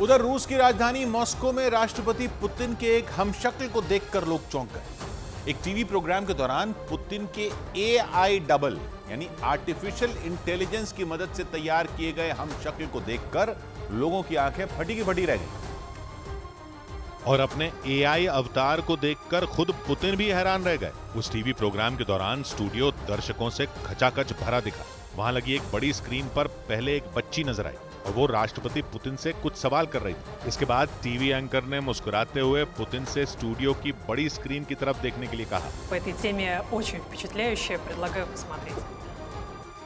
उधर रूस की राजधानी मॉस्को में राष्ट्रपति पुतिन के एक हमशक्ल को देखकर लोग चौंक गए। एक टीवी प्रोग्राम के दौरान पुतिन के AI डबल यानी आर्टिफिशियल इंटेलिजेंस की मदद से तैयार किए गए हमशक्ल को देखकर लोगों की आंखें फटी की फटी रह गईं। और अपने AI अवतार को देखकर खुद पुतिन भी हैरान रह गए। उस टीवी प्रोग्राम के दौरान स्टूडियो दर्शकों से खचाखच भरा दिखा। वहां लगी एक बड़ी स्क्रीन पर पहले एक बच्ची नजर आई और वो राष्ट्रपति पुतिन से कुछ सवाल कर रही थी। इसके बाद टीवी एंकर ने मुस्कुराते हुए पुतिन से स्टूडियो की बड़ी स्क्रीन की तरफ देखने के लिए कहा।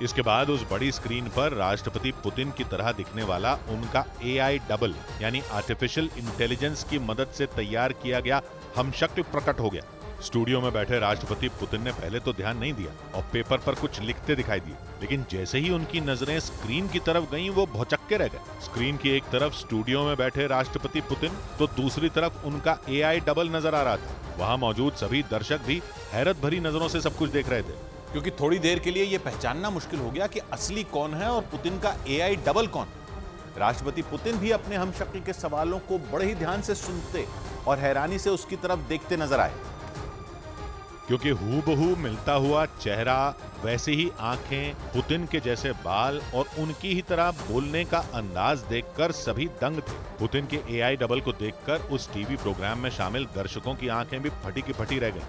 इसके बाद उस बड़ी स्क्रीन पर राष्ट्रपति पुतिन की तरह दिखने वाला उनका AI डबल यानी आर्टिफिशियल इंटेलिजेंस की मदद से तैयार किया गया हमशक्ल प्रकट हो गया। स्टूडियो में बैठे राष्ट्रपति पुतिन ने पहले तो ध्यान नहीं दिया और पेपर पर कुछ लिखते दिखाई दिए, लेकिन जैसे ही उनकी नजरें स्क्रीन की तरफ गईं, वो भौचक्के रह गए। स्क्रीन की एक तरफ स्टूडियो में बैठे राष्ट्रपति पुतिन तो दूसरी तरफ उनका AI डबल नजर आ रहा था। वहां मौजूद सभी दर्शक भी हैरत भरी नजरों से सब कुछ देख रहे थे, क्योंकि थोड़ी देर के लिए यह पहचानना मुश्किल हो गया कि असली कौन है और पुतिन का AI डबल कौन। राष्ट्रपति पुतिन भी अपने हमशक्ल के सवालों को बड़े ही ध्यान से सुनते और हैरानी से उसकी तरफ देखते नजर आए, क्योंकि हूबहू मिलता हुआ चेहरा, वैसे ही आंखें, पुतिन के जैसे बाल और उनकी ही तरह बोलने का अंदाज देखकर सभी दंग थे। पुतिन के AI डबल को देखकर उस टीवी प्रोग्राम में शामिल दर्शकों की आंखें भी फटी की फटी रह गईं।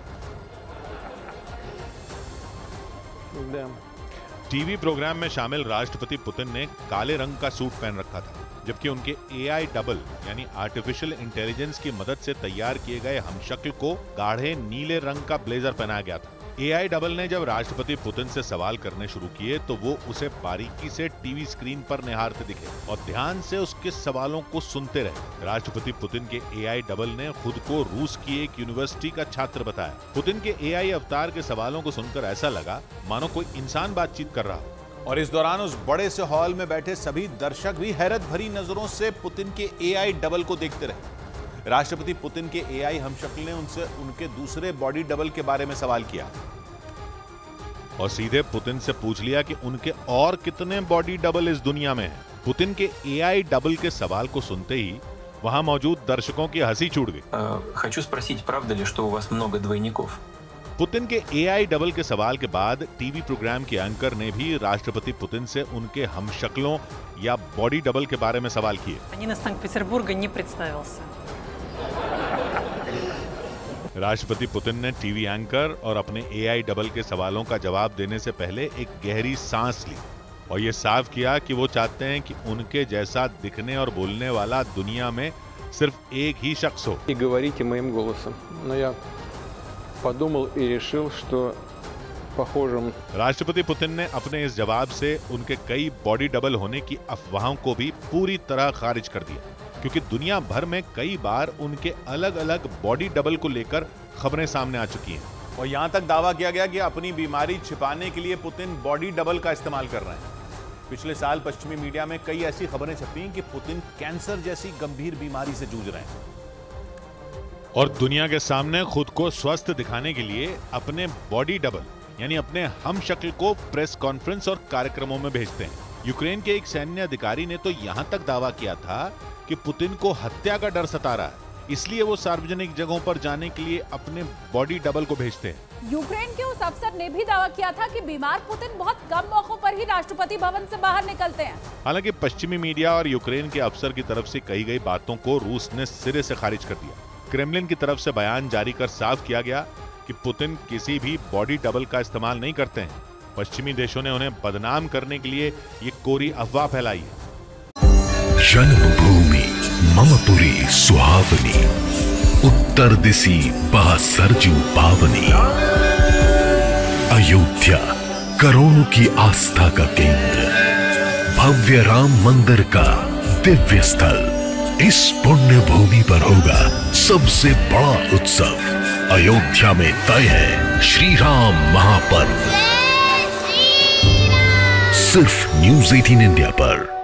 टीवी प्रोग्राम में शामिल राष्ट्रपति पुतिन ने काले रंग का सूट पहन रखा था, जबकि उनके AI डबल यानी आर्टिफिशियल इंटेलिजेंस की मदद से तैयार किए गए हमशक्ल को गाढ़े नीले रंग का ब्लेजर पहनाया गया था। AI डबल ने जब राष्ट्रपति पुतिन से सवाल करने शुरू किए तो वो उसे बारीकी से टीवी स्क्रीन पर निहारते दिखे और ध्यान से उसके सवालों को सुनते रहे। राष्ट्रपति पुतिन के AI डबल ने खुद को रूस की एक यूनिवर्सिटी का छात्र बताया। पुतिन के AI अवतार के सवालों को सुनकर ऐसा लगा मानो कोई इंसान बातचीत कर रहा हो। और इस दौरान उस बड़े से हॉल में बैठे सभी दर्शक भी हैरत भरी नजरों से पुतिन के AI डबल को देखते रहे। राष्ट्रपति पुतिन के AI हमशक्ल ने उनसे उनके दूसरे बॉडी डबल के बारे में सवाल किया और सीधे पुतिन से पूछ लिया कि उनके और कितने बॉडी डबल इस दुनिया में हैं। पुतिन के AI डबल के सवाल को सुनते ही वहां मौजूद दर्शकों की हंसी छूट गई। Хочу спросить, правда ли, что у вас много двойников? पुतिन के AI डबल के सवाल के बाद टीवी प्रोग्राम के एंकर ने भी राष्ट्रपति पुतिन से उनके हमशक्लों या बॉडी डबल के बारे में सवाल किए। राष्ट्रपति पुतिन ने टीवी एंकर और अपने AI डबल के सवालों का जवाब देने से पहले एक गहरी सांस ली और ये साफ किया कि वो चाहते हैं कि उनके जैसा दिखने और बोलने वाला दुनिया में सिर्फ एक ही शख्स हो। राष्ट्रपति पुतिन ने अपने इस जवाब से उनके कई बॉडी डबल होने की अफवाहों को भी पूरी तरह खारिज कर दिया, क्योंकि दुनिया भर में कई बार उनके अलग अलग बॉडी डबल को लेकर खबरें सामने आ चुकी हैं और यहां तक दावा किया गया कि अपनी बीमारी छिपाने के लिए पुतिन बॉडी डबल का इस्तेमाल कर रहे हैं। पिछले साल पश्चिमी मीडिया में कई ऐसी खबरें छपी कि पुतिन कैंसर जैसी गंभीर बीमारी से जूझ रहे हैं और दुनिया के सामने खुद को स्वस्थ दिखाने के लिए अपने बॉडी डबल यानी अपने हमशक्ल को प्रेस कॉन्फ्रेंस और कार्यक्रमों में भेजते हैं। यूक्रेन के एक सैन्य अधिकारी ने तो यहां तक दावा किया था कि पुतिन को हत्या का डर सता रहा है, इसलिए वो सार्वजनिक जगहों पर जाने के लिए अपने बॉडी डबल को भेजते हैं। यूक्रेन के उस अफसर ने भी दावा किया था कि बीमार पुतिन बहुत कम मौकों पर ही राष्ट्रपति भवन से बाहर निकलते हैं। हालांकि पश्चिमी मीडिया और यूक्रेन के अफसर की तरफ से कही गई बातों को रूस ने सिरे से खारिज कर दिया। क्रेमलिन की तरफ से बयान जारी कर साफ किया गया कि पुतिन किसी भी बॉडी डबल का इस्तेमाल नहीं करते हैं। पश्चिमी देशों ने उन्हें बदनाम करने के लिए ये कोरी अफवाह फैलाई है। जन्मभूमि ममपुरी सुहावनी, उत्तर दिशि बह सरजू पावनी। अयोध्या करोड़ों की आस्था का केंद्र, भव्य राम मंदिर का दिव्य स्थल। इस पुण्य भूमि पर होगा सबसे बड़ा उत्सव। अयोध्या में तय है श्री राम महापर्व। सिर्फ न्यूज़ 18 इंडिया पर।